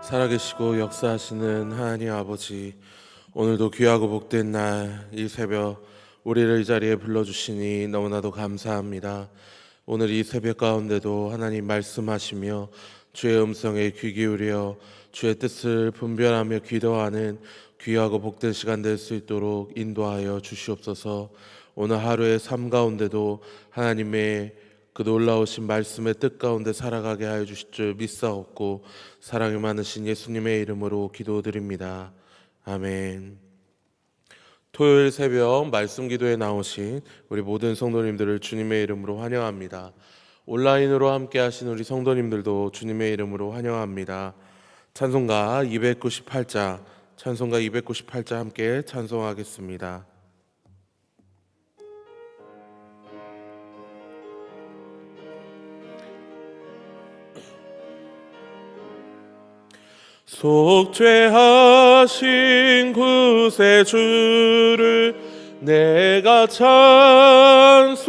살아계시고 역사하시는 하나님 아버지, 오늘도 귀하고 복된 날 이 새벽 우리를 이 자리에 불러주시니 너무나도 감사합니다. 오늘 이 새벽 가운데도 하나님 말씀하시며 주의 음성에 귀 기울여 주의 뜻을 분별하며 기도하는 귀하고 복된 시간 될 수 있도록 인도하여 주시옵소서. 오늘 하루의 삶 가운데도 하나님의 그 놀라우신 말씀의 뜻 가운데 살아가게 하여 주실 줄 믿사옵고 사랑이 많으신 예수님의 이름으로 기도드립니다. 아멘. 토요일 새벽 말씀 기도에 나오신 우리 모든 성도님들을 주님의 이름으로 환영합니다. 온라인으로 함께 하신 우리 성도님들도 주님의 이름으로 환영합니다. 찬송가 298자 함께 찬송하겠습니다. 속죄하신 구세주를 내가 찬송하리라.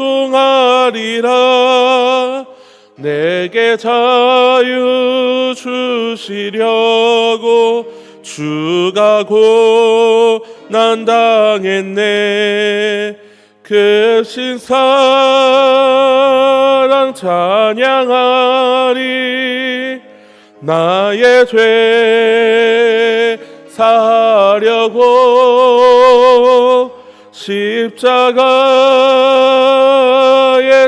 내게 자유 주시려고 주가 고난 당했네. 그 신사랑 찬양하리. 나의 죄 사하려고 십자가에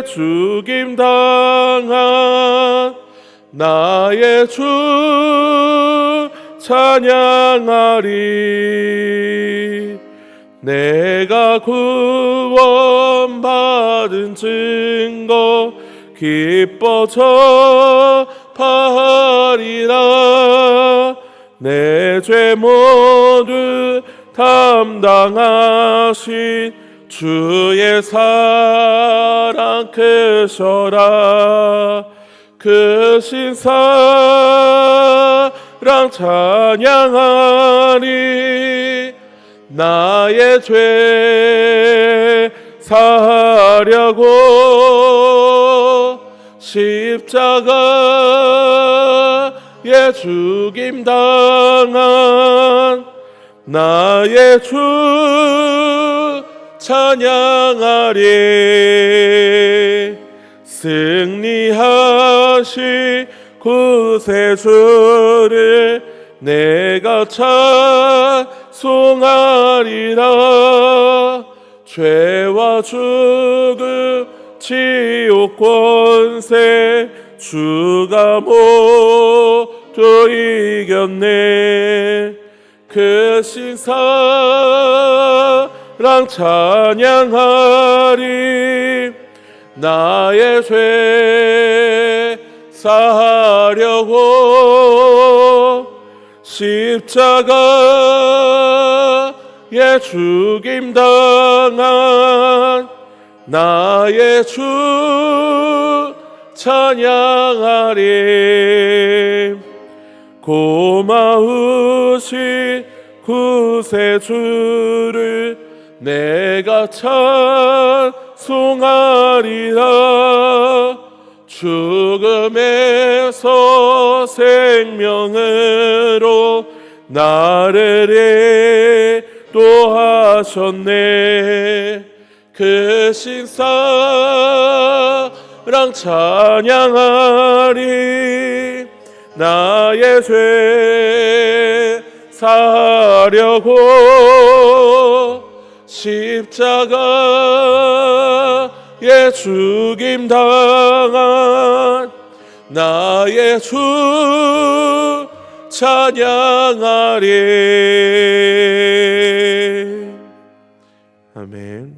죽임 당한 나의 주 찬양하리. 내가 구원받은 증거 기뻐 전파하리라. 내 죄 모두 담당하신 주의 사랑 크셔라. 그 신사랑 찬양하리. 나의 죄 사하려고 십자가에 죽임 당한 나의 주 찬양하리. 승리하신 구세주를 내가 찬송하리라. 죄와 죽음 지옥 권세 주가 모두 이겼네. 그 신사랑 찬양하리. 나의 죄 사하려고 십자가에 죽임 당한 나의 주 찬양하리. 고마우신 구세주를 내가 찬송하리라. 죽음에서 생명으로 나를 인도하셨네. 그 신사랑 찬양하리. 나의 죄 사하려고 십자가에 죽임 당한 나의 주 찬양하리. 아멘.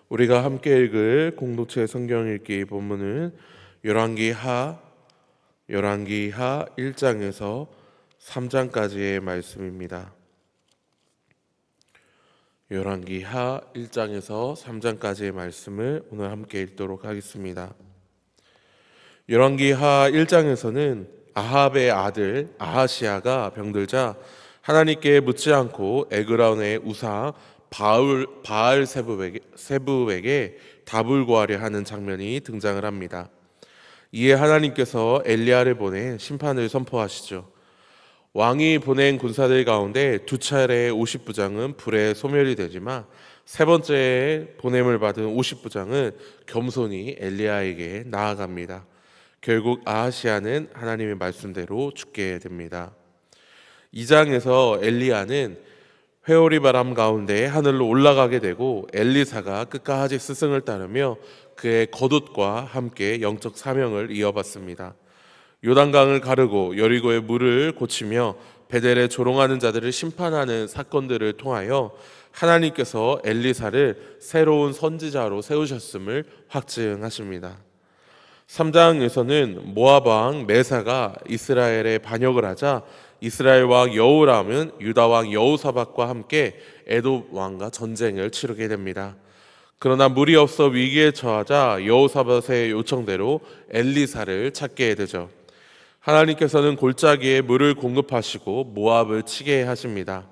우리가 함께 읽을 공동체 성경 읽기 본문은 열왕기하 1장에서 3장까지의 말씀입니다. 열왕기하 1장에서 3장까지의 말씀을 오늘 함께 읽도록 하겠습니다. 열왕기하 1장에서는 아합의 아들 아하시야가 병들자 하나님께 묻지 않고 에그라운의 우상 바알 세부에게 답을 구하려 하는 장면이 등장을 합니다. 이에 하나님께서 엘리야를 보내 심판을 선포하시죠. 왕이 보낸 군사들 가운데 두 차례 50부장은 불에 소멸이 되지만 세 번째 보냄을 받은 50부장은 겸손히 엘리야에게 나아갑니다. 결국 아하시야는 하나님의 말씀대로 죽게 됩니다. 2장에서 엘리야는 회오리 바람 가운데 하늘로 올라가게 되고 엘리사가 끝까지 스승을 따르며 그의 거듭과 함께 영적 사명을 이어받습니다. 요단강을 가르고 여리고의 물을 고치며 베델에 조롱하는 자들을 심판하는 사건들을 통하여 하나님께서 엘리사를 새로운 선지자로 세우셨음을 확증하십니다. 3장에서는 모압 왕 메사가 이스라엘에 반역을 하자 이스라엘 왕 여호람은 유다 왕 여호사밧과 함께 에돔 왕과 전쟁을 치르게 됩니다. 그러나 물이 없어 위기에 처하자 여호사밧의 요청대로 엘리사를 찾게 되죠. 하나님께서는 골짜기에 물을 공급하시고 모압을 치게 하십니다.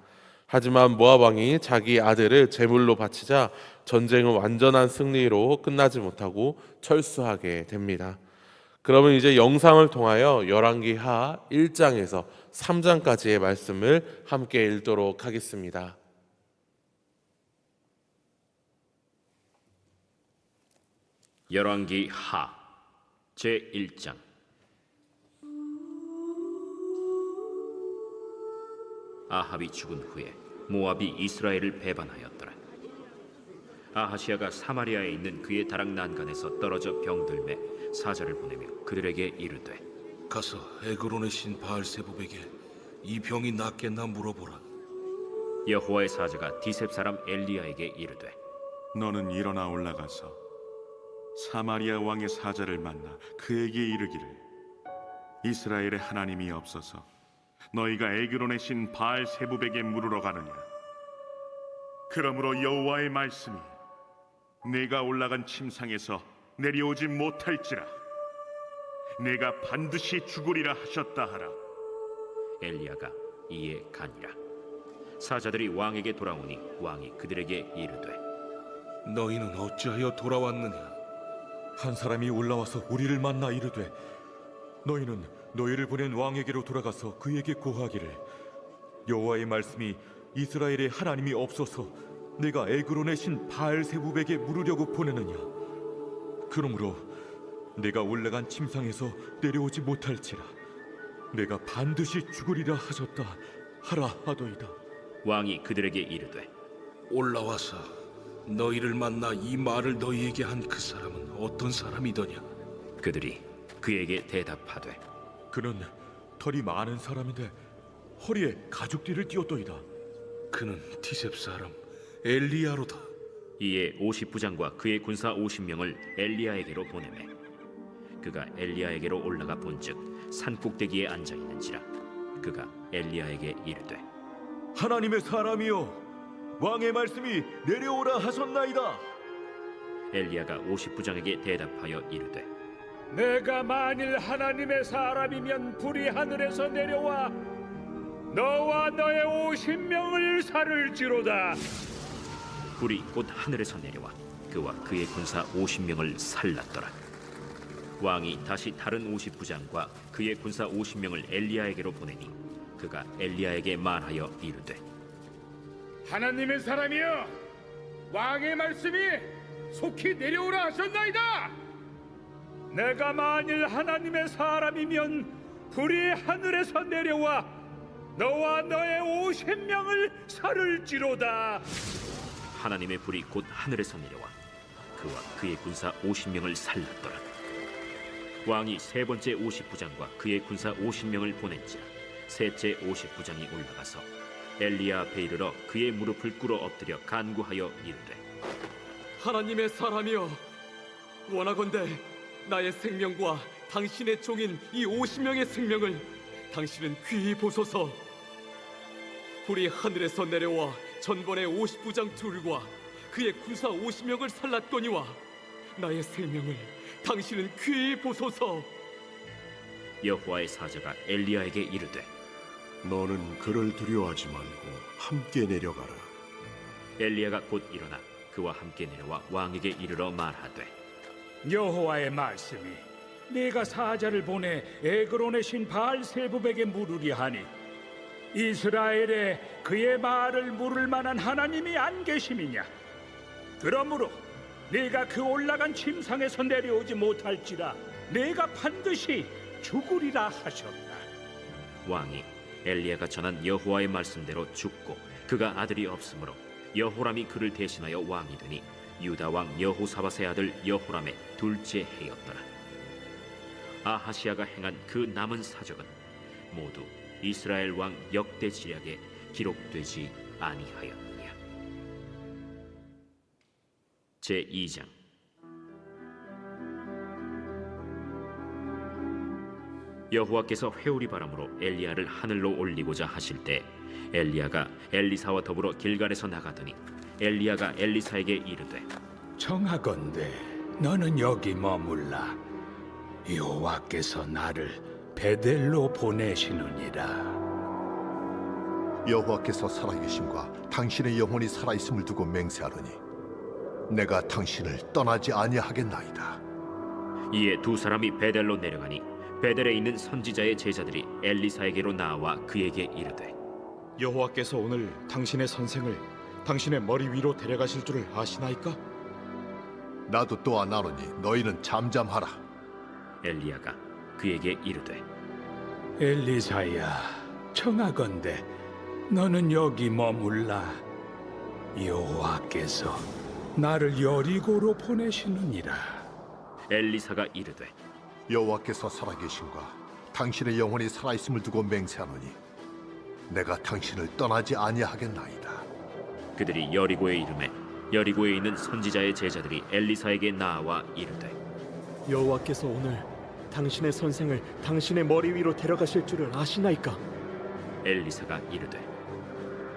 하지만 모압 왕이 자기 아들을 제물로 바치자 전쟁은 완전한 승리로 끝나지 못하고 철수하게 됩니다. 그러면 이제 영상을 통하여 열왕기하 1장에서 3장까지의 말씀을 함께 읽도록 하겠습니다. 열왕기하 제1장. 아합이 죽은 후에 모압이 이스라엘을 배반하였더라. 아하시야가 사마리아에 있는 그의 다락 난간에서 떨어져 병들매 사자를 보내며 그들에게 이르되, 가서 에그론의 신 바알세부백에 이 병이 낫겠나 물어보라. 여호와의 사자가 디셉 사람 엘리야에게 이르되, 너는 일어나 올라가서 사마리아 왕의 사자를 만나 그에게 이르기를, 이스라엘의 하나님이 없어서 너희가 에그론의 신 바알세부백에 물으러 가느냐? 그러므로 여호와의 말씀이 내가 올라간 침상에서 내려오지 못할지라 내가 반드시 죽으리라 하셨다 하라. 엘리야가 이에 가니라. 사자들이 왕에게 돌아오니 왕이 그들에게 이르되, 너희는 어찌하여 돌아왔느냐? 한 사람이 올라와서 우리를 만나 이르되, 너희는 너희를 보낸 왕에게로 돌아가서 그에게 고하기를, 여호와의 말씀이 이스라엘의 하나님이 없어서 내가 에그론의 신 바알세부백에 물으려고 보내느냐? 그러므로 내가 올라간 침상에서 내려오지 못할지라 내가 반드시 죽으리라 하셨다 하라 하도이다. 왕이 그들에게 이르되, 올라와서 너희를 만나 이 말을 너희에게 한 그 사람은 어떤 사람이더냐? 그들이 그에게 대답하되, 그는 털이 많은 사람인데 허리에 가죽띠를 띄었도이다. 그는 디셉 사람 엘리야로다. 이에 50부장과 그의 군사 50명을 엘리야에게로 보내매 그가 엘리야에게로 올라가 본즉 산 꼭대기에 앉아 있는지라. 그가 엘리야에게 이르되, 하나님의 사람이여, 왕의 말씀이 내려오라 하셨나이다. 엘리야가 50부장에게 대답하여 이르되, 내가 만일 하나님의 사람이면 불이 하늘에서 내려와 너와 너의 50명을 살을지로다. 불이 곧 하늘에서 내려와 그와 그의 군사 50명을 살랐더라. 왕이 다시 다른 50부장과 그의 군사 50명을 엘리야에게로 보내니 그가 엘리야에게 말하여 이르되, 하나님의 사람이여, 왕의 말씀이 속히 내려오라 하셨나이다. 내가 만일 하나님의 사람이면 불이 하늘에서 내려와 너와 너의 50명을 살을지로다. 하나님의 불이 곧 하늘에서 내려와 그와 그의 군사 50명을 살랐더라. 왕이 세 번째 50부장과 그의 군사 50명을 보낸지라. 셋째 50부장이 올라가서 엘리야 앞에 이르러 그의 무릎을 꿇어 엎드려 간구하여 이르되, 하나님의 사람이여, 원하건대 나의 생명과 당신의 종인 이 50명의 생명을 당신은 귀히 보소서. 불이 하늘에서 내려와 전번에 50부장 둘과 그의 군사 50명을 살랐거니와 나의 생명을 당신은 귀히 보소서. 여호와의 사자가 엘리야에게 이르되, 너는 그를 두려워하지 말고 함께 내려가라. 엘리야가 곧 일어나 그와 함께 내려와 왕에게 이르러 말하되, 여호와의 말씀이 내가 사자를 보내 에그론의 신 바알세부백에 물으리 하니 이스라엘에 그의 말을 물을 만한 하나님이 안 계심이냐? 그러므로 내가 그 올라간 침상에서 내려오지 못할지라 내가 반드시 죽으리라 하셨다. 왕이 엘리야가 전한 여호와의 말씀대로 죽고 그가 아들이 없으므로 여호람이 그를 대신하여 왕이 되니 유다 왕 여호사밧의 아들 여호람의 둘째 해였더라. 아하시아가 행한 그 남은 사적은 모두 이스라엘 왕 역대 지략에 기록되지 아니하였느냐. 제 2장. 여호와께서 회오리 바람으로 엘리야를 하늘로 올리고자 하실 때 엘리야가 엘리사와 더불어 길갈에서 나가더니 엘리야가 엘리사에게 이르되 청하건대 너는 여기 머물라. 여호와께서 나를 베델로 보내시느니라. 여호와께서 살아계심과 당신의 영혼이 살아있음을 두고 맹세하노니 내가 당신을 떠나지 아니하겠나이다. 이에 두 사람이 베델로 내려가니 베델에 있는 선지자의 제자들이 엘리사에게로 나와 그에게 이르되 여호와께서 오늘 당신의 선생을 당신의 머리 위로 데려가실 줄을 아시나이까? 나도 또한 아노니 너희는 잠잠하라. 엘리야가 그에게 이르되 엘리사야, 청하건대 너는 여기 머물라. 여호와께서 나를 여리고로 보내시느니라. 엘리사가 이르되 여호와께서 살아계심과 당신의 영혼이 살아있음을 두고 맹세하노니 내가 당신을 떠나지 아니하겠나이다. 그들이 여리고에 이르매 여리고에 있는 선지자의 제자들이 엘리사에게 나와 이르되 여호와께서 오늘 당신의 선생을 당신의 머리 위로 데려가실 줄을 아시나이까? 엘리사가 이르되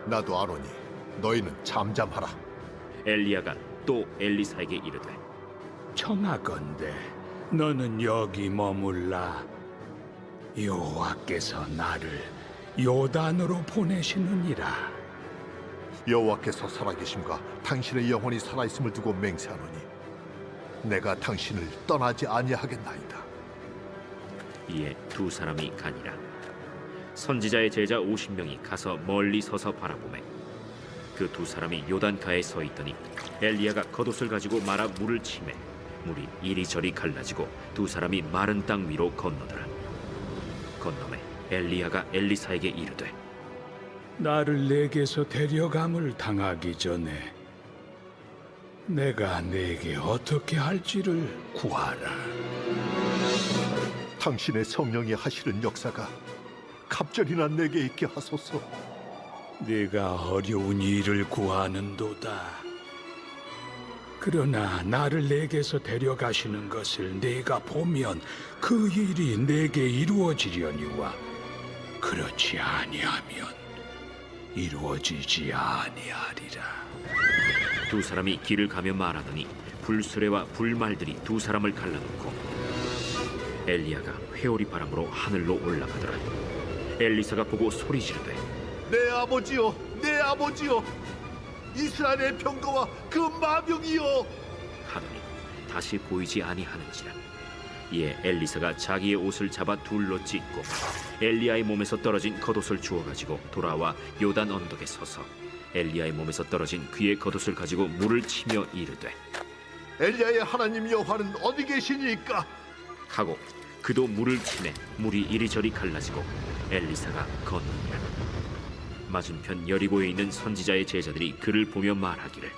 나도 아노니 너희는 잠잠하라. 엘리야가 또 엘리사에게 이르되 청하건대 너는 여기 머물라. 여호와께서 나를 요단으로 보내시느니라. 여호와께서 살아계심과 당신의 영혼이 살아있음을 두고 맹세하노니 내가 당신을 떠나지 아니하겠나이다. 이에 두 사람이 가니라. 선지자의 제자 50명이 가서 멀리 서서 바라보매 그 두 사람이 요단가에 서 있더니 엘리야가 겉옷을 가지고 말아 물을 치매 물이 이리저리 갈라지고 두 사람이 마른 땅 위로 건너더라. 건너매 엘리야가 엘리사에게 이르되 나를 내게서 데려감을 당하기 전에 내가 내게 어떻게 할지를 구하라. 당신의 성령이 하시는 역사가 갑절이나 내게 있게 하소서. 네가 어려운 일을 구하는도다. 그러나 나를 내게서 데려가시는 것을 내가 보면 그 일이 내게 이루어지려니와 그렇지 아니하면 이루어지지 아니하리라. 두 사람이 길을 가며 말하더니 불수레와 불말들이 두 사람을 갈라놓고 엘리야가 회오리 바람으로 하늘로 올라가더라. 엘리사가 보고 소리 지르되 내 아버지여, 내 아버지여, 이스라엘의 병거와 그 마병이여. 하더니 다시 보이지 아니하는지라. 이에 엘리사가 자기의 옷을 잡아 둘로 찢고 엘리야의 몸에서 떨어진 겉옷을 주워 가지고 돌아와 요단 언덕에 서서 엘리야의 몸에서 떨어진 그의 겉옷을 가지고 물을 치며 이르되 엘리야의 하나님 여호와는 어디 계시니까? 하고 그도 물을 치매 물이 이리저리 갈라지고 엘리사가 건너니라. 맞은편 여리고에 있는 선지자의 제자들이 그를 보며 말하기를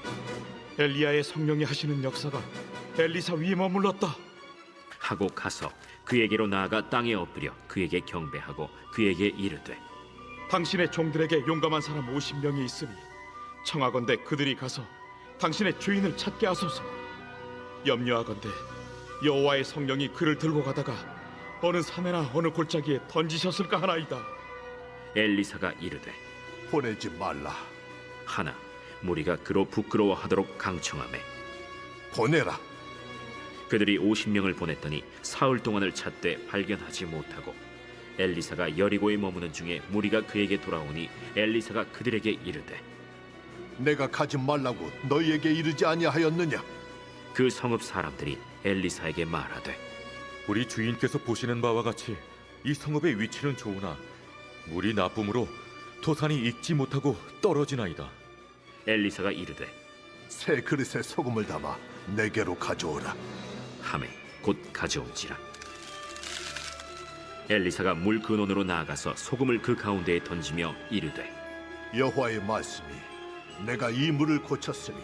엘리야의 성령이 하시는 역사가 엘리사 위에 머물렀다 하고 가서 그에게로 나아가 땅에 엎드려 그에게 경배하고 그에게 이르되 당신의 종들에게 용감한 사람 50명이 있으니 청하건대 그들이 가서 당신의 주인을 찾게 하소서. 염려하건대 여호와의 성령이 그를 들고 가다가 어느 산에나 어느 골짜기에 던지셨을까 하나이다. 엘리사가 이르되 보내지 말라. 하나 무리가 그로 부끄러워하도록 강청하매 보내라. 그들이 50명을 보냈더니 사흘 동안을 찾되 발견하지 못하고 엘리사가 여리고에 머무는 중에 무리가 그에게 돌아오니 엘리사가 그들에게 이르되 내가 가지 말라고 너희에게 이르지 아니하였느냐? 그 성읍 사람들이 엘리사에게 말하되 우리 주인께서 보시는 바와 같이 이 성읍의 위치는 좋으나 물이 나쁨으로 토산이 익지 못하고 떨어지나이다. 엘리사가 이르되 새 그릇에 소금을 담아 내게로 가져오라. 하매 곧 가져온지라. 엘리사가 물 근원으로 나아가서 소금을 그 가운데에 던지며 이르되 여호와의 말씀이 내가 이 물을 고쳤으니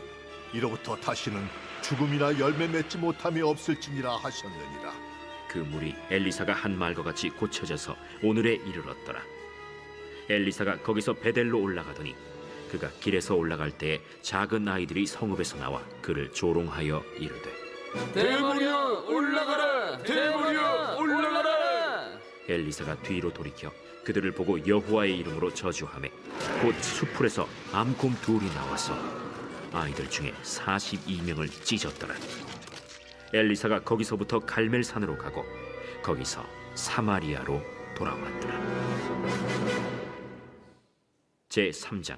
이로부터 다시는 죽음이나 열매 맺지 못함이 없을지니라 하셨느니라. 그 물이 엘리사가 한 말과 같이 고쳐져서 오늘에 이르렀더라. 엘리사가 거기서 베델로 올라가더니 그가 길에서 올라갈 때에 작은 아이들이 성읍에서 나와 그를 조롱하여 이르되 대머리여 올라가라! 대머리여 올라가라! 엘리사가 뒤로 돌이켜 그들을 보고 여호와의 이름으로 저주하매 곧 수풀에서 암곰 둘이 나와서 아이들 중에 42명을 찢었더라. 엘리사가 거기서부터 갈멜산으로 가고 거기서 사마리아로 돌아왔더라. 제 3장.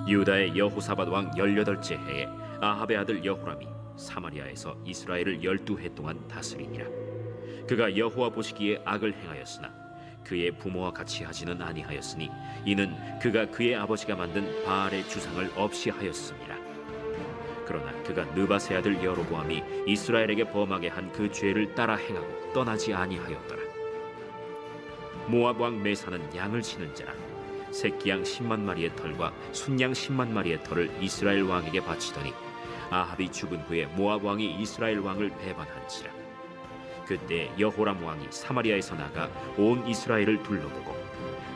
유다의 여호사밧 왕 18째 해에 아합의 아들 여호람이 사마리아에서 이스라엘을 12해 동안 다스리니라. 그가 여호와 보시기에 악을 행하였으나 그의 부모와 같이 하지는 아니하였으니 이는 그가 그의 아버지가 만든 바알의 주상을 없이 하였습니다. 그러나 그가 느밧의 아들 여로보암이 이스라엘에게 범하게 한 그 죄를 따라 행하고 떠나지 아니하였더라. 모압 왕 메사는 양을 치는 자라 새끼양 10만 마리의 털과 순양 10만 마리의 털을 이스라엘 왕에게 바치더니 아합이 죽은 후에 모압 왕이 이스라엘 왕을 배반한지라. 그때 여호람 왕이 사마리아에서 나가 온 이스라엘을 둘러보고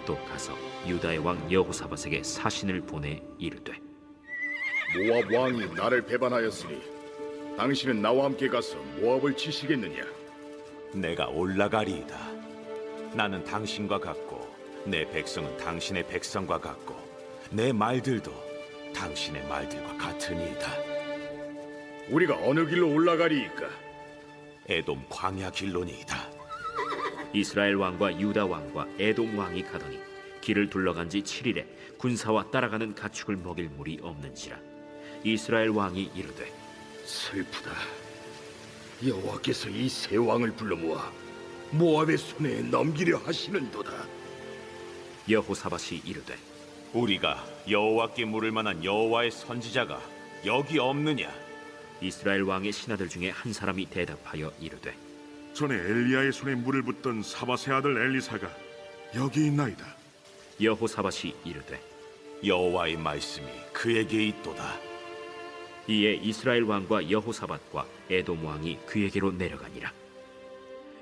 또 가서 유다의 왕 여호사밧에게 사신을 보내 이르되 모압 왕이 나를 배반하였으니 당신은 나와 함께 가서 모압을 치시겠느냐? 내가 올라가리이다. 나는 당신과 같고 내 백성은 당신의 백성과 같고 내 말들도 당신의 말들과 같으니이다. 우리가 어느 길로 올라가리이까? 에돔 광야 길로니이다. 이스라엘 왕과 유다 왕과 에돔 왕이 가더니 길을 둘러간 지 7일에 군사와 따라가는 가축을 먹일 물이 없는지라. 이스라엘 왕이 이르되 슬프다. 여호와께서 이 세 왕을 불러 모아 모압의 손에 넘기려 하시는도다. 여호사밧이 이르되 우리가 여호와께 물을 만한 여호와의 선지자가 여기 없느냐? 이스라엘 왕의 신하들 중에 한 사람이 대답하여 이르되 전에 엘리야의 손에 물을 붓던 사밧의 아들 엘리사가 여기 있나이다. 여호사밧이 이르되 여호와의 말씀이 그에게 있도다. 이에 이스라엘 왕과 여호사밧과 에돔 왕이 그에게로 내려가니라.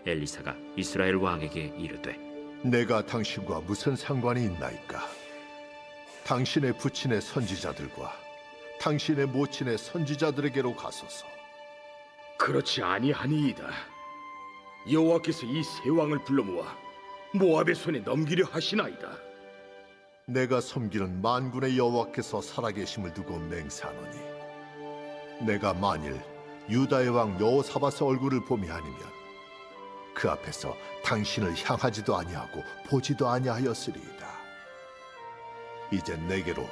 엘리사가 이스라엘 왕에게 이르되 내가 당신과 무슨 상관이 있나이까? 당신의 부친의 선지자들과 당신의 모친의 선지자들에게로 가소서. 그렇지 아니하니이다. 여호와께서 이 세 왕을 불러 모아 모압의 손에 넘기려 하시나이다. 내가 섬기는 만군의 여호와께서 살아계심을 두고 맹세하노니 내가 만일 유다의 왕 여호사밧의 얼굴을 봄이 아니면 그 앞에서 당신을 향하지도 아니하고 보지도 아니하였으리이다. 이제 내게로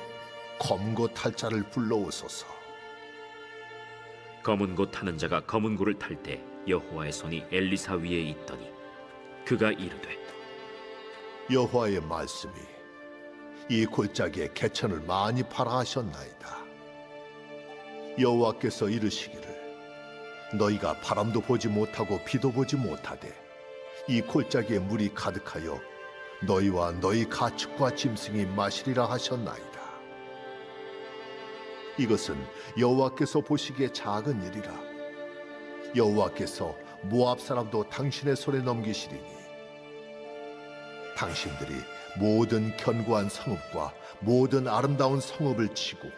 검고 탈 자를 불러오소서. 검은 고 타는 자가 검은 고를 탈 때 여호와의 손이 엘리사 위에 있더니 그가 이르되 여호와의 말씀이 이 골짜기에 개천을 많이 팔아 하셨나이다. 여호와께서 이르시기를 너희가 바람도 보지 못하고 비도 보지 못하되 이 골짜기에 물이 가득하여 너희와 너희 가축과 짐승이 마시리라 하셨나이다. 이것은 여호와께서 보시기에 작은 일이라. 여호와께서 모압 사람도 당신의 손에 넘기시리니 당신들이 모든 견고한 성읍과 모든 아름다운 성읍을 치고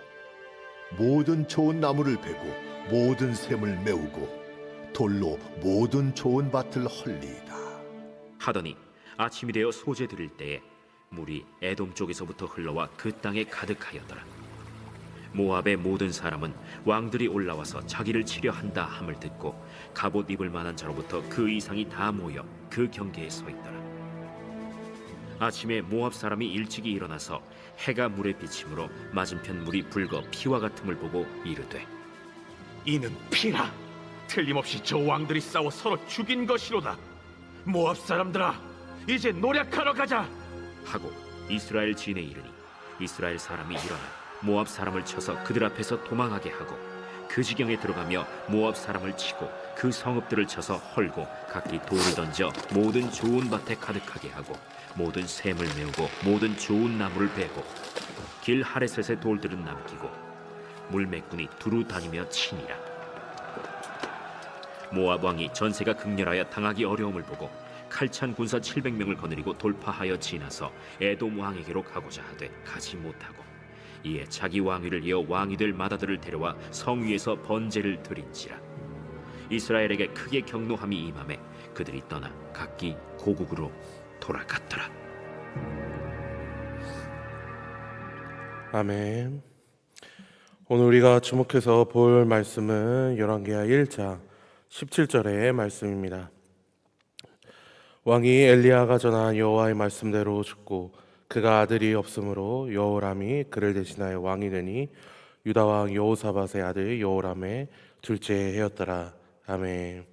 모든 좋은 나무를 베고 모든 샘을 메우고 돌로 모든 좋은 밭을 헐리이다. 하더니 아침이 되어 소재 드릴 때에 물이 에돔 쪽에서부터 흘러와 그 땅에 가득하였더라. 모압의 모든 사람은 왕들이 올라와서 자기를 치려 한다 함을 듣고 갑옷 입을 만한 자로부터 그 이상이 다 모여 그 경계에 서 있더라. 아침에 모압 사람이 일찍이 일어나서 해가 물에 비침으로 맞은편 물이 붉어 피와 같음을 보고 이르되 이는 피라. 틀림없이 저 왕들이 싸워 서로 죽인 것이로다. 모압 사람들아, 이제 노략하러 가자. 하고 이스라엘 진에 이르니 이스라엘 사람이 일어나 모압 사람을 쳐서 그들 앞에서 도망하게 하고 그 지경에 들어가며 모압 사람을 치고 그 성읍들을 쳐서 헐고 각기 돌을 던져 모든 좋은 밭에 가득하게 하고 모든 샘을 메우고 모든 좋은 나무를 베고 길 하레셋의 돌들은 남기고 물매꾼이 두루 다니며 치니라. 모압 왕이 전세가 극렬하여 당하기 어려움을 보고 칼찬 군사 700명을 거느리고 돌파하여 지나서 에돔 왕에게로 가고자 하되 가지 못하고 이에 자기 왕위를 이어 왕이 될 맏아들을 데려와 성 위에서 번제를 드린지라. 이스라엘에게 크게 경노함이 임하매 그들이 떠나 각기 고국으로 돌아갔더라. 아멘. 오늘 우리가 주목해서 볼 말씀은 열왕기하 1장 17절의 말씀입니다. 왕이 엘리야가 전한 여호와의 말씀대로 죽고 그가 아들이 없으므로 여호람이 그를 대신하여 왕이 되니 유다 왕 여호사밧의 아들 여호람의 둘째 해였더라. 아멘.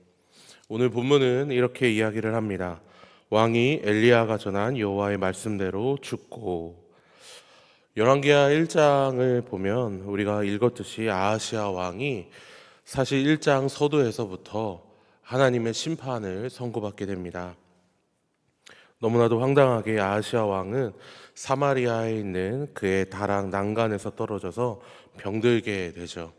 오늘 본문은 이렇게 이야기를 합니다. 왕이 엘리야가 전한 여호와의 말씀대로 죽고. 열왕기하 1장을 보면 우리가 읽었듯이 아하시아 왕이 사실 1장 서두에서부터 하나님의 심판을 선고받게 됩니다. 너무나도 황당하게 아하시아 왕은 사마리아에 있는 그의 다락 난간에서 떨어져서 병들게 되죠.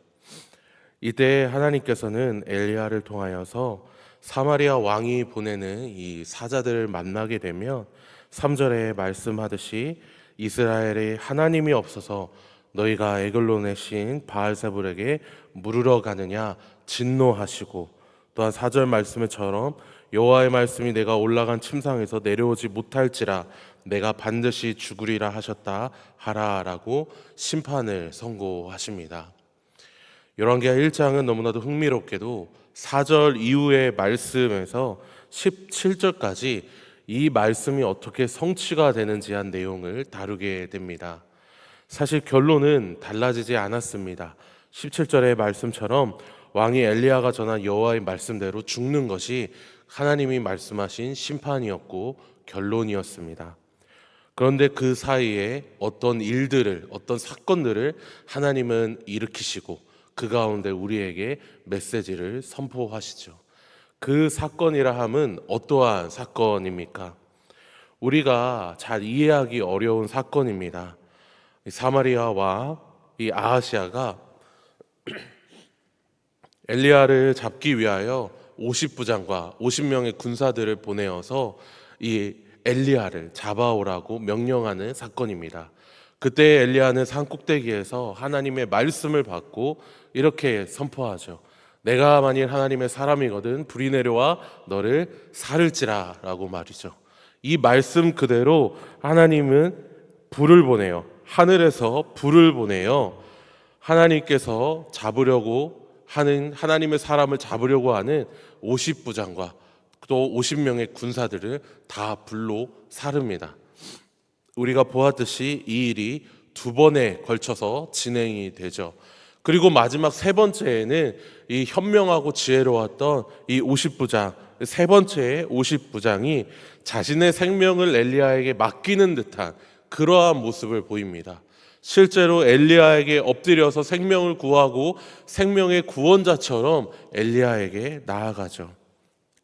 이때 하나님께서는 엘리야를 통하여서 사마리아 왕이 보내는 이 사자들을 만나게 되면 3절에 말씀하듯이 이스라엘의 하나님이 없어서 너희가 에글론의 신 바알세불에게 물으러 가느냐 진노하시고, 또한 4절 말씀처럼 여호와의 말씀이 내가 올라간 침상에서 내려오지 못할지라 내가 반드시 죽으리라 하셨다 하라라고 심판을 선고하십니다. 열왕기하 1장은 너무나도 흥미롭게도 4절 이후의 말씀에서 17절까지 이 말씀이 어떻게 성취가 되는지 한 내용을 다루게 됩니다. 사실 결론은 달라지지 않았습니다. 17절의 말씀처럼 왕이 엘리야가 전한 여호와의 말씀대로 죽는 것이 하나님이 말씀하신 심판이었고 결론이었습니다. 그런데 그 사이에 어떤 일들을, 어떤 사건들을 하나님은 일으키시고 그 가운데 우리에게 메시지를 선포하시죠. 그 사건이라 함은 어떠한 사건입니까? 우리가 잘 이해하기 어려운 사건입니다. 사마리아와 이 아하시아가 엘리야를 잡기 위하여 50부장과 50명의 군사들을 보내어서 이 엘리야를 잡아오라고 명령하는 사건입니다. 그때 엘리야는 산꼭대기에서 하나님의 말씀을 받고 이렇게 선포하죠. 내가 만일 하나님의 사람이거든 불이 내려와 너를 살을지라 라고 말이죠. 이 말씀 그대로 하나님은 불을 보내요. 하늘에서 불을 보내요. 하나님께서 잡으려고 하는, 하나님의 사람을 잡으려고 하는 50부장과 또 50명의 군사들을 다 불로 사릅니다. 우리가 보았듯이 이 일이 두 번에 걸쳐서 진행이 되죠. 그리고 마지막 세 번째에는 이 현명하고 지혜로웠던 이 50부장, 세 번째의 50부장이 자신의 생명을 엘리야에게 맡기는 듯한 그러한 모습을 보입니다. 실제로 엘리야에게 엎드려서 생명을 구하고 생명의 구원자처럼 엘리야에게 나아가죠.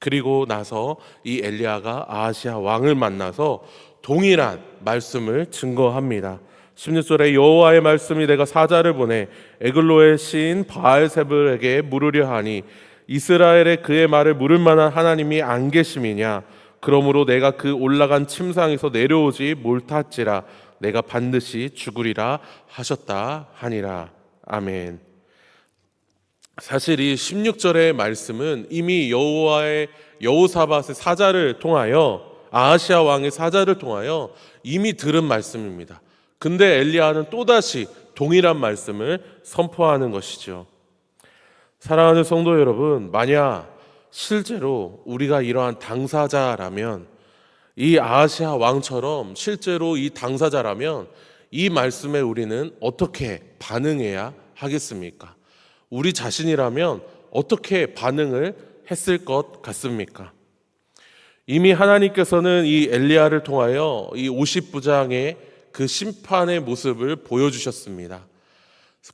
그리고 나서 이 엘리야가 아하시아 왕을 만나서 동일한 말씀을 증거합니다. 16절에 여호와의 말씀이 내가 사자를 보내 에글로의 신 바알세불에게 물으려 하니 이스라엘에 그의 말을 물을 만한 하나님이 안 계심이냐? 그러므로 내가 그 올라간 침상에서 내려오지 못할지라 내가 반드시 죽으리라 하셨다 하니라. 아멘. 사실 이 16절의 말씀은 이미 여호사밧의 사자를 통하여, 아하시아 왕의 사자를 통하여 이미 들은 말씀입니다. 근데 엘리야는 또다시 동일한 말씀을 선포하는 것이죠. 사랑하는 성도 여러분, 만약 실제로 우리가 이러한 당사자라면, 이 아하시아 왕처럼 실제로 이 당사자라면 이 말씀에 우리는 어떻게 반응해야 하겠습니까? 우리 자신이라면 어떻게 반응을 했을 것 같습니까? 이미 하나님께서는 이 엘리야를 통하여 이 50부장의 그 심판의 모습을 보여주셨습니다.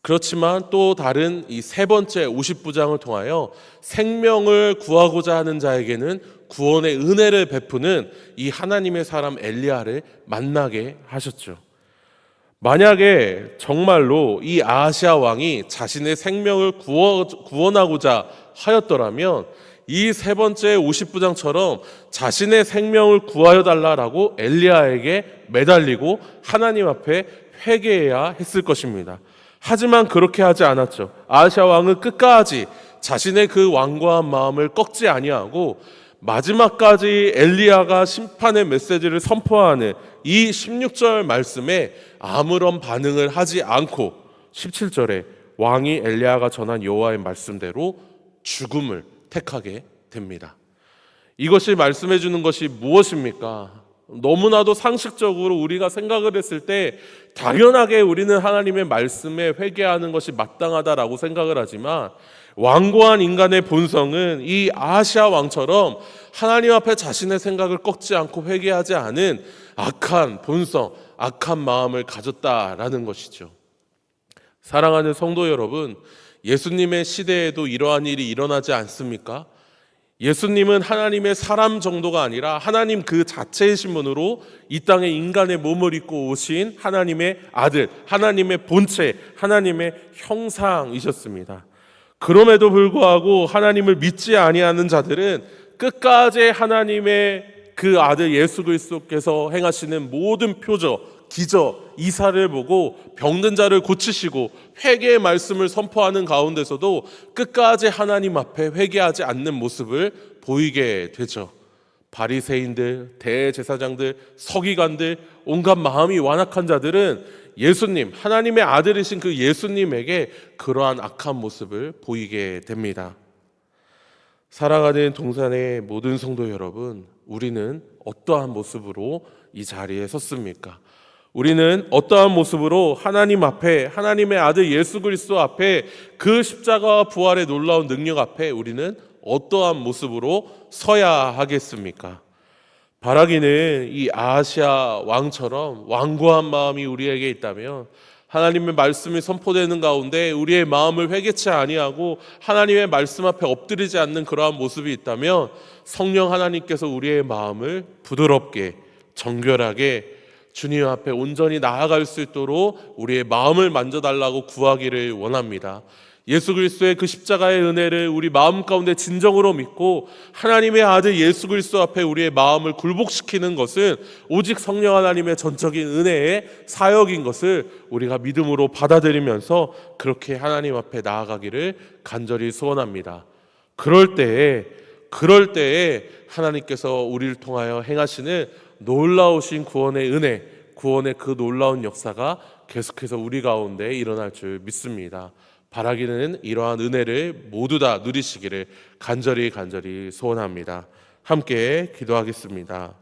그렇지만 또 다른 이 세 번째 50부장을 통하여 생명을 구하고자 하는 자에게는 구원의 은혜를 베푸는 이 하나님의 사람 엘리야를 만나게 하셨죠. 만약에 정말로 이 아하시아 왕이 자신의 생명을 구원하고자 하였더라면 이 세 번째 50부장처럼 자신의 생명을 구하여 달라라고 엘리야에게 매달리고 하나님 앞에 회개해야 했을 것입니다. 하지만 그렇게 하지 않았죠. 아하시아 왕은 끝까지 자신의 그 완고한 마음을 꺾지 아니하고 마지막까지 엘리야가 심판의 메시지를 선포하는 이 16절 말씀에 아무런 반응을 하지 않고 17절에 왕이 엘리야가 전한 여호와의 말씀대로 죽음을 택하게 됩니다. 이것이 말씀해 주는 것이 무엇입니까? 너무나도 상식적으로 우리가 생각을 했을 때 당연하게 우리는 하나님의 말씀에 회개하는 것이 마땅하다라고 생각을 하지만 완고한 인간의 본성은 이 아하시아 왕처럼 하나님 앞에 자신의 생각을 꺾지 않고 회개하지 않은 악한 본성, 악한 마음을 가졌다라는 것이죠. 사랑하는 성도 여러분, 예수님의 시대에도 이러한 일이 일어나지 않습니까? 예수님은 하나님의 사람 정도가 아니라 하나님 그 자체이신 분으로 이 땅에 인간의 몸을 입고 오신 하나님의 아들, 하나님의 본체, 하나님의 형상이셨습니다. 그럼에도 불구하고 하나님을 믿지 아니하는 자들은 끝까지 하나님의 그 아들 예수 그리스도께서 행하시는 모든 표적, 기적, 이사를 보고 병든 자를 고치시고 회개의 말씀을 선포하는 가운데서도 끝까지 하나님 앞에 회개하지 않는 모습을 보이게 되죠. 바리새인들, 대제사장들, 서기관들, 온갖 마음이 완악한 자들은 예수님, 하나님의 아들이신 그 예수님에게 그러한 악한 모습을 보이게 됩니다. 사랑하는 동산의 모든 성도 여러분, 우리는 어떠한 모습으로 이 자리에 섰습니까? 우리는 어떠한 모습으로 하나님 앞에, 하나님의 아들 예수 그리스도 앞에, 그 십자가와 부활의 놀라운 능력 앞에 우리는 어떠한 모습으로 서야 하겠습니까? 바라기는 이 아하시아 왕처럼 완고한 마음이 우리에게 있다면, 하나님의 말씀이 선포되는 가운데 우리의 마음을 회개치 아니하고 하나님의 말씀 앞에 엎드리지 않는 그러한 모습이 있다면, 성령 하나님께서 우리의 마음을 부드럽게, 정결하게 주님 앞에 온전히 나아갈 수 있도록 우리의 마음을 만져달라고 구하기를 원합니다. 예수 그리스도의 그 십자가의 은혜를 우리 마음 가운데 진정으로 믿고 하나님의 아들 예수 그리스도 앞에 우리의 마음을 굴복시키는 것은 오직 성령 하나님의 전적인 은혜의 사역인 것을 우리가 믿음으로 받아들이면서 그렇게 하나님 앞에 나아가기를 간절히 소원합니다. 그럴 때에 하나님께서 우리를 통하여 행하시는 놀라우신 구원의 은혜, 구원의 그 놀라운 역사가 계속해서 우리 가운데 일어날 줄 믿습니다. 바라기는 이러한 은혜를 모두 다 누리시기를 간절히 소원합니다. 함께 기도하겠습니다.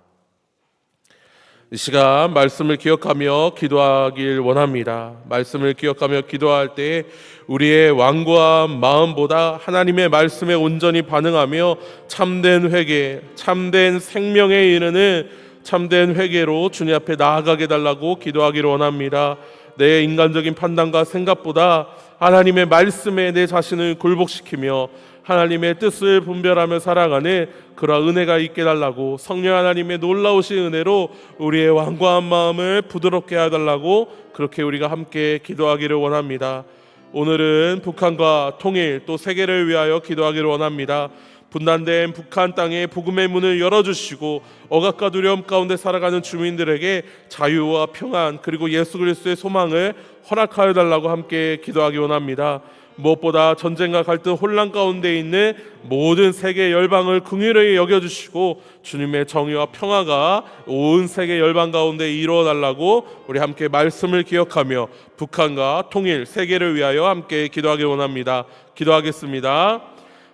이 시간 말씀을 기억하며 기도하길 원합니다. 말씀을 기억하며 기도할 때 우리의 완고한 마음보다 하나님의 말씀에 온전히 반응하며 참된 회개, 참된 생명에 이르는 참된 회개로 주님 앞에 나아가게 달라고 기도하기를 원합니다. 내 인간적인 판단과 생각보다 하나님의 말씀에 내 자신을 굴복시키며 하나님의 뜻을 분별하며 살아가는 그러한 은혜가 있게 달라고, 성령 하나님의 놀라우신 은혜로 우리의 완고한 마음을 부드럽게 해달라고 그렇게 우리가 함께 기도하기를 원합니다. 오늘은 북한과 통일 또 세계를 위하여 기도하기를 원합니다. 분단된 북한 땅에 복음의 문을 열어주시고 억압과 두려움 가운데 살아가는 주민들에게 자유와 평안 그리고 예수 그리스도의 소망을 허락하여 달라고 함께 기도하기 원합니다. 무엇보다 전쟁과 갈등 혼란 가운데 있는 모든 세계 열방을 긍휼히 여겨주시고 주님의 정의와 평화가 온 세계 열방 가운데 이루어 달라고 우리 함께 말씀을 기억하며 북한과 통일 세계를 위하여 함께 기도하기 원합니다. 기도하겠습니다.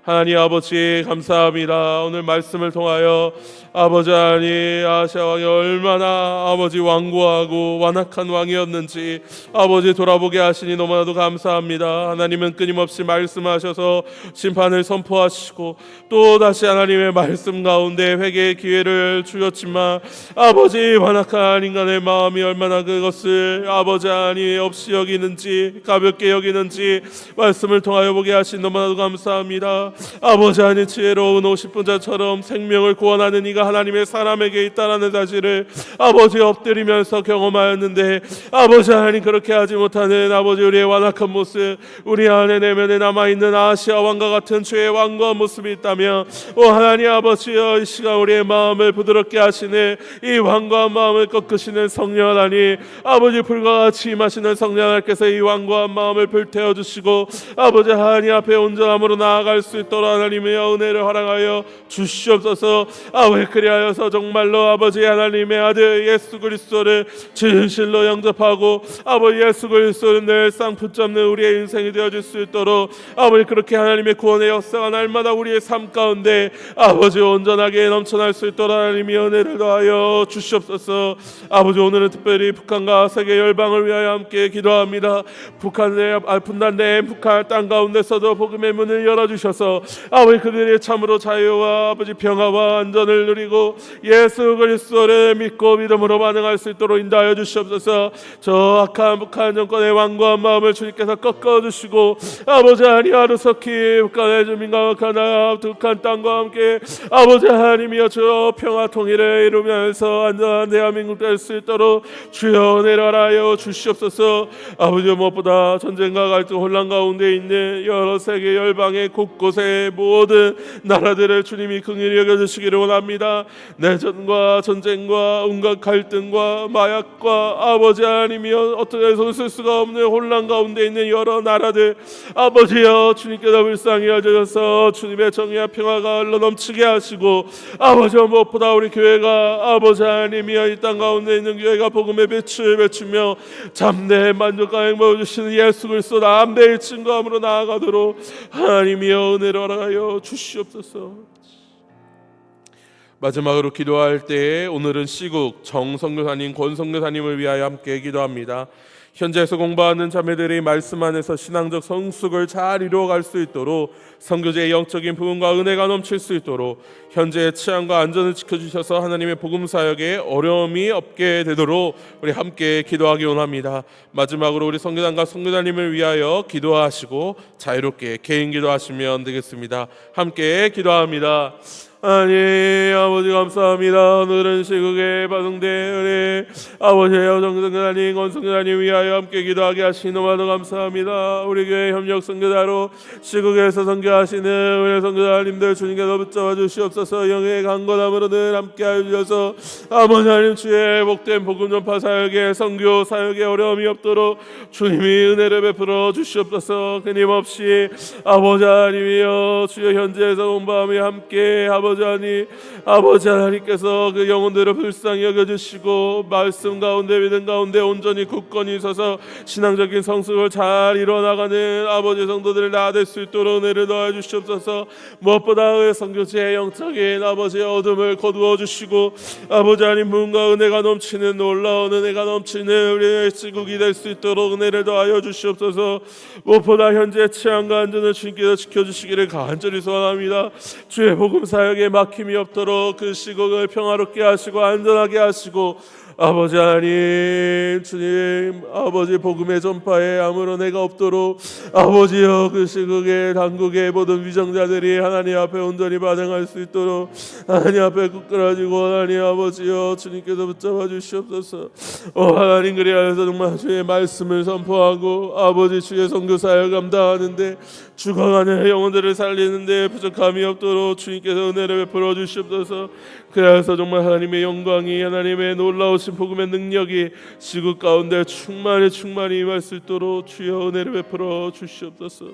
하나님 아버지 감사합니다. 오늘 말씀을 통하여 아버지 하나님 아시아 왕이 얼마나 아버지 완고하고 완악한 왕이었는지 아버지 돌아보게 하시니 너무나도 감사합니다. 하나님은 끊임없이 말씀하셔서 심판을 선포하시고 또 다시 하나님의 말씀 가운데 회개의 기회를 주셨지만 아버지 완악한 인간의 마음이 얼마나 그것을 아버지 하나님 없이 여기는지 가볍게 여기는지 말씀을 통하여 보게 하신 너무나도 감사합니다. 아버지 하나님 지혜로운 50분자처럼 생명을 구원하는 이가 하나님의 사람에게 있다라는 사실을 아버지 엎드리면서 경험하였는데 아버지 하나님 그렇게 하지 못하는 아버지 우리의 완악한 모습, 우리 안에 내면에 남아있는 아시아 왕과 같은 죄의 완고한 모습이 있다면 오 하나님 아버지여 이 시간 우리의 마음을 부드럽게 하시는 이 완고한 마음을 꺾으시는 성령 하나님 아버지 불과 같이 임하시는 성령 하나님께서 이 완고한 마음을 불태워 주시고 아버지 하나님 앞에 온전함으로 나아갈 수 있도록 하나님의 은혜를 허락하여 주시옵소서. 아버지 그리하여서 정말로 아버지 하나님의 아들 예수 그리스도를 진실로 영접하고 아버지 예수 그리스도를 늘상 붙잡는 우리의 인생이 되어질 수 있도록 아버지 그렇게 하나님의 구원의 역사가 날마다 우리의 삶 가운데 아버지 온전하게 넘쳐날 수 있도록 하나님의 은혜를 더하여 주시옵소서. 아버지 오늘은 특별히 북한과 세계 열방을 위하여 함께 기도합니다. 분단된 북한 땅 가운데서도 복음의 문을 열어주셔서 아버지 그들이 참으로 자유와 아버지 평화와 안전을 누리고 예수 그리스도를 믿고 믿음으로 반응할 수 있도록 인도하여 주시옵소서. 저 악한 북한 정권의 완고한 마음을 주님께서 꺾어주시고 아버지 하나님 하루속히 북한의 주민과 북한 땅과 함께 아버지 하나님이여 저 평화 통일을 이루면서 안전한 대한민국 될 수 있도록 주여 내려하여 주시옵소서. 아버지 무엇보다 전쟁과 갈등 혼란 가운데 있는 여러 세계 열방의 곳곳의 모든 나라들을 주님이 긍휼히 여겨주시기를 원합니다. 내전과 전쟁과 온갖 갈등과 마약과 아버지 하나님이여 어떻게 손쓸 수가 없는 혼란 가운데 있는 여러 나라들 아버지여 주님께서 불쌍히 여겨주셔서 주님의 정의와 평화가 흘러 넘치게 하시고 아버지 무엇보다 우리 교회가 아버지 하나님이여 이 땅 가운데 있는 교회가 복음의 빛을 비추며 잠대의 만족과 행복을 주시는 예수 그리스도 남대의 증거함으로 나아가도록 하나님이여 은혜를 허락하여 주시옵소서. 마지막으로 기도할 때에 오늘은 시국 정선교사님 권선교사님을 위하여 함께 기도합니다. 현재에서 공부하는 자매들이 말씀 안에서 신앙적 성숙을 잘 이루어갈 수 있도록 선교제의 영적인 부흥과 은혜가 넘칠 수 있도록 현재의 치안과 안전을 지켜주셔서 하나님의 복음 사역에 어려움이 없게 되도록 우리 함께 기도하기 원합니다. 마지막으로 우리 선교단과 선교사님을 위하여 기도하시고 자유롭게 개인 기도하시면 되겠습니다. 함께 기도합니다. 하나님 아버지 감사합니다. 오늘은 시국에 파송된 우리 아버지여 정성교사님 권성교사님 위하여 함께 기도하게 하시니 너무나도 감사합니다. 우리 교회 협력 선교사로 시국에서 선교하시는 우리 선교사님들 주님께서 붙잡아 주시옵소서. 영의 강건함으로 늘 함께 하여 주셔서 아버지 하나님 주의 복된 복음 전파 사역에 선교 사역에 어려움이 없도록 주님이 은혜를 베풀어 주시옵소서. 끊임없이 아버지 하나님이여 주여 현재에서 공부하며 함께 아버지 하나님께서 그 영혼들을 불쌍히 여겨주시고 말씀 가운데 믿음 가운데 온전히 굳건히 서서 신앙적인 성숙을 잘 이뤄나가는 아버지 성도들을 낳아낼 수 있도록 은혜를 더해 주시옵소서. 무엇보다 그 선교지의 영적인 아버지의 어둠을 거두어 주시고 아버지 하나님 부흥과 은혜가 넘치는 놀라운 은혜가 넘치는 우리의 시국이 될 수 있도록 은혜를 더하여 주시옵소서. 무엇보다 현재 치안과 안전을 주님께서 지켜주시기를 간절히 소원합니다. 주의 복음 사역에 막힘이 없도록 그 시국을 평화롭게 하시고 안전하게 하시고 아버지 하나님 주님 아버지 복음의 전파에 아무런 해가 없도록 아버지여 그 시국의 당국의 모든 위정자들이 하나님 앞에 온전히 반응할 수 있도록 하나님 앞에 굳건하지고 하나님 아버지여 주님께서 붙잡아 주시옵소서. 하나님 그리하여서 정말 주의 말씀을 선포하고 아버지 주의 선교 사역을 감당하는데 죽어가는 영혼들을 살리는데 부족함이 없도록 주님께서 은혜를 베풀어 주시옵소서. 그래서 정말 하나님의 영광이 하나님의 놀라우신 복음의 능력이 시국 가운데 충만히 임할 수 있도록 주여 은혜를 베풀어 주시옵소서.